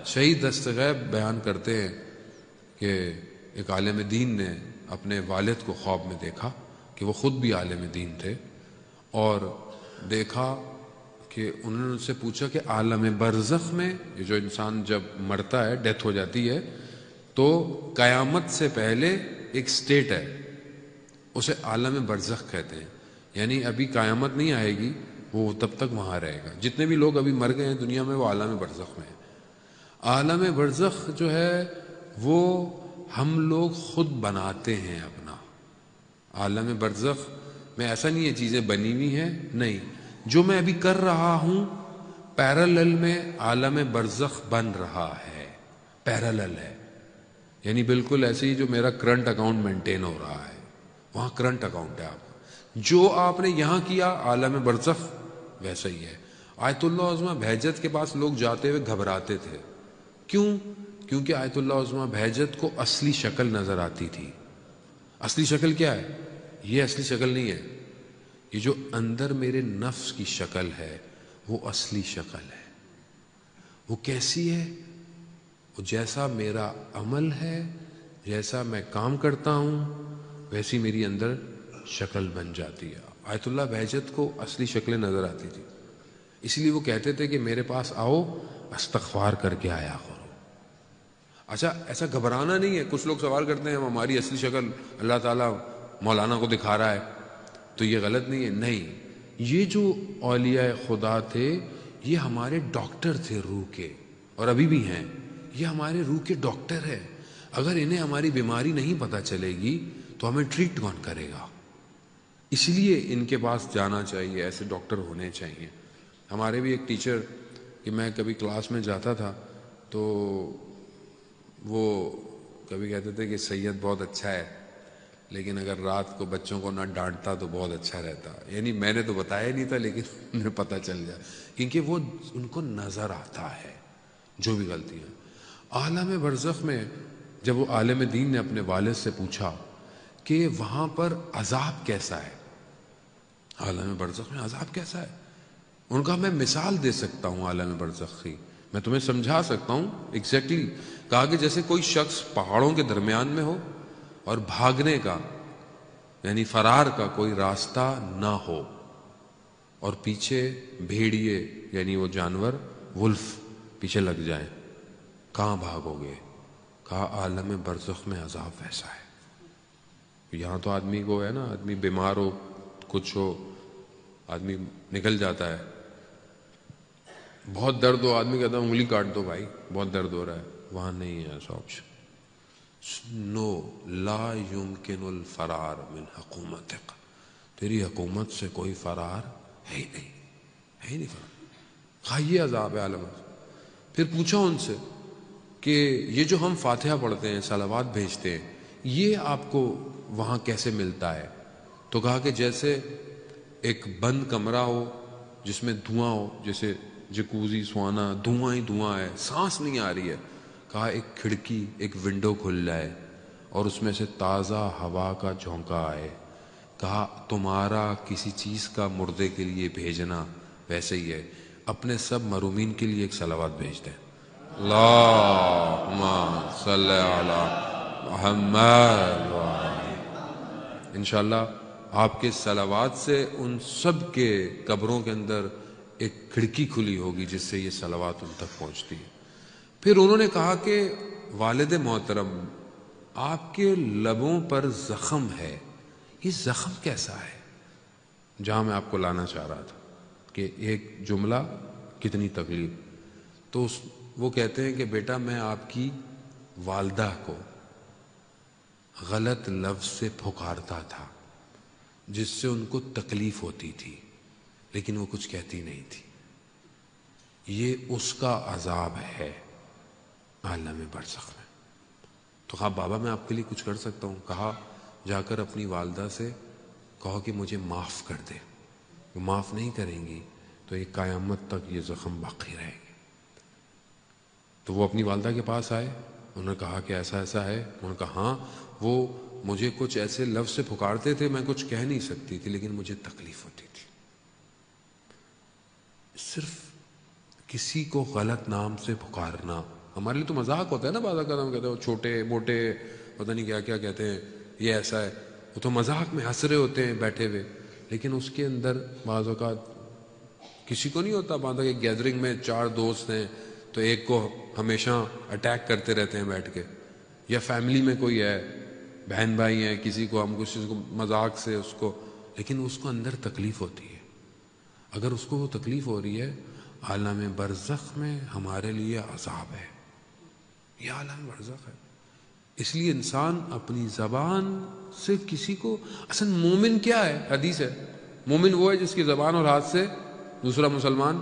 شہید دست غیب بیان کرتے ہیں کہ ایک عالم دین نے اپنے والد کو خواب میں دیکھا کہ وہ خود بھی عالم دین تھے، اور دیکھا کہ انہوں نے ان سے پوچھا کہ عالم برزخ میں، یہ جو انسان جب مرتا ہے، ڈیتھ ہو جاتی ہے، تو قیامت سے پہلے ایک سٹیٹ ہے، اسے عالم برزخ کہتے ہیں، یعنی ابھی قیامت نہیں آئے گی، وہ تب تک وہاں رہے گا۔ جتنے بھی لوگ ابھی مر گئے ہیں دنیا میں وہ عالم برزخ میں ہیں۔ عالم برزخ جو ہے وہ ہم لوگ خود بناتے ہیں اپنا۔ عالم برزخ میں ایسا نہیں ہے چیزیں بنی ہوئی ہیں، نہیں، جو میں ابھی کر رہا ہوں پیرالل میں عالم برزخ بن رہا ہے، پیرالل ہے، یعنی بالکل ایسے ہی جو میرا کرنٹ اکاؤنٹ مینٹین ہو رہا ہے، وہاں کرنٹ اکاؤنٹ ہے آپ کا، جو آپ نے یہاں کیا عالم برزخ ویسا ہی ہے۔ آیت اللہ عظمہ بہجت کے پاس لوگ جاتے ہوئے گھبراتے تھے، کیوں؟ کیونکہ آیت اللہ عظمہ بہجت کو اصلی شکل نظر آتی تھی۔ اصلی شکل کیا ہے؟ یہ اصلی شکل نہیں ہے، یہ جو اندر میرے نفس کی شکل ہے وہ اصلی شکل ہے۔ وہ کیسی ہے؟ وہ جیسا میرا عمل ہے، جیسا میں کام کرتا ہوں، ویسی میری اندر شکل بن جاتی ہے۔ آیت اللہ بہجت کو اصلی شکلیں نظر آتی تھی، اس لیے وہ کہتے تھے کہ میرے پاس آؤ، استغفار کر کے آیا کرو۔ اچھا، ایسا گھبرانا نہیں ہے۔ کچھ لوگ سوال کرتے ہیں ہماری اصلی شکل اللہ تعالیٰ مولانا کو دکھا رہا ہے تو یہ غلط نہیں ہے؟ نہیں، یہ جو اولیاء خدا تھے یہ ہمارے ڈاکٹر تھے روح کے، اور ابھی بھی ہیں، یہ ہمارے روح کے ڈاکٹر ہیں۔ اگر انہیں ہماری بیماری نہیں پتہ چلے گی تو ہمیں ٹریٹ کون کرے گا؟ اس لیے ان کے پاس جانا چاہیے، ایسے ڈاکٹر ہونے چاہیے۔ ہمارے بھی ایک ٹیچر، کہ میں کبھی کلاس میں جاتا تھا تو وہ کبھی کہتے تھے کہ سید بہت اچھا ہے، لیکن اگر رات کو بچوں کو نہ ڈانٹتا تو بہت اچھا رہتا۔ یعنی میں نے تو بتایا نہیں تھا لیکن انہیں پتہ چل جائے، کیونکہ وہ ان کو نظر آتا ہے جو بھی غلطی ہے۔ عالم برزخ میں جب وہ عالم دین نے اپنے والد سے پوچھا کہ وہاں پر عذاب کیسا ہے، عالم برزخ میں عذاب کیسا ہے، ان کا میں مثال دے سکتا ہوں عالم برزخ کی، میں تمہیں سمجھا سکتا ہوں ایگزیکٹلی۔ کہا کہ جیسے کوئی شخص پہاڑوں کے درمیان میں ہو اور بھاگنے کا یعنی فرار کا کوئی راستہ نہ ہو، اور پیچھے بھیڑیے یعنی وہ جانور ولف پیچھے لگ جائیں، کہاں بھاگو گے؟ کہا عالم برزخ میں عذاب ویسا ہے۔ یہاں تو آدمی کو ہے نا، آدمی بیمار ہو، کچھ ہو، آدمی نکل جاتا ہے، بہت درد ہو، آدمی کہتا ہے انگلی کاٹ دو بھائی بہت درد ہو رہا ہے، وہاں نہیں ہے ایسا آپشن۔ نو، لا یمکن الفرار من حکومتک، تیری حکومت سے کوئی فرار ہے ہی نہیں، ہے ہی نہیں فرار۔ کھائیے عذاب عالم۔ پھر پوچھا ان سے کہ یہ جو ہم فاتحہ پڑھتے ہیں، صلوات بھیجتے ہیں، یہ آپ کو وہاں کیسے ملتا ہے؟ تو کہا کہ جیسے ایک بند کمرہ ہو جس میں دھواں ہو، جیسے جکوزی سوانا، دھواں ہی دھواں ہے، سانس نہیں آ رہی ہے۔ کہا ایک کھڑکی، ایک ونڈو کھل جائے اور اس میں سے تازہ ہوا کا جھونکا آئے، کہا تمہارا کسی چیز کا مردے کے لیے بھیجنا ویسے ہی ہے۔ اپنے سب مرومین کے لیے ایک صلوات بھیج دیں، اللہم صلی علی محمد۔ انشاءاللہ آپ کے صلوات سے ان سب کے قبروں کے اندر ایک کھڑکی کھلی ہوگی جس سے یہ صلوات ان تک پہنچتی ہے۔ پھر انہوں نے کہا کہ والد محترم، آپ کے لبوں پر زخم ہے، یہ زخم کیسا ہے؟ جہاں میں آپ کو لانا چاہ رہا تھا کہ ایک جملہ کتنی تکلیف۔ تو وہ کہتے ہیں کہ بیٹا میں آپ کی والدہ کو غلط لفظ سے پھکارتا تھا جس سے ان کو تکلیف ہوتی تھی، لیکن وہ کچھ کہتی نہیں تھی۔ یہ اس کا عذاب ہے عالم برزخ میں۔ تو کہا بابا میں آپ کے لیے کچھ کر سکتا ہوں؟ کہا جا کر اپنی والدہ سے کہو کہ مجھے معاف کر دے، وہ معاف نہیں کریں گی تو یہ قیامت تک یہ زخم باقی رہے گی۔ تو وہ اپنی والدہ کے پاس آئے، انہوں نے کہا کہ ایسا ایسا ہے، انہوں نے کہا ہاں وہ مجھے کچھ ایسے لفظ سے پکارتے تھے، میں کچھ کہہ نہیں سکتی تھی لیکن مجھے تکلیف ہوتی تھی۔ صرف کسی کو غلط نام سے پکارنا ہمارے لیے تو مذاق ہوتا ہے نا، بعض اوقات ہم کہتے ہیں وہ چھوٹے موٹے پتہ نہیں کیا کیا کہتے ہیں، یہ ایسا ہے، وہ تو مذاق میں ہنس رہے ہوتے ہیں بیٹھے ہوئے، لیکن اس کے اندر بعض اوقات کسی کو نہیں ہوتا، بعض اوقات ایک گیدرنگ میں 4 دوست ہیں تو ایک کو ہمیشہ اٹیک کرتے رہتے ہیں بیٹھ کے، یا فیملی میں کوئی ہے، بہن بھائی ہیں، کسی کو ہم کسی کو مذاق سے اس کو، لیکن اس کو اندر تکلیف ہوتی ہے۔ اگر اس کو وہ تکلیف ہو رہی ہے، عالم برزخ میں ہمارے لیے عذاب ہے، یہ عالم برزخ ہے۔ اس لیے انسان اپنی زبان سے کسی کو، اصل مومن کیا ہے؟ حدیث ہے، مومن وہ ہے جس کی زبان اور ہاتھ سے دوسرا مسلمان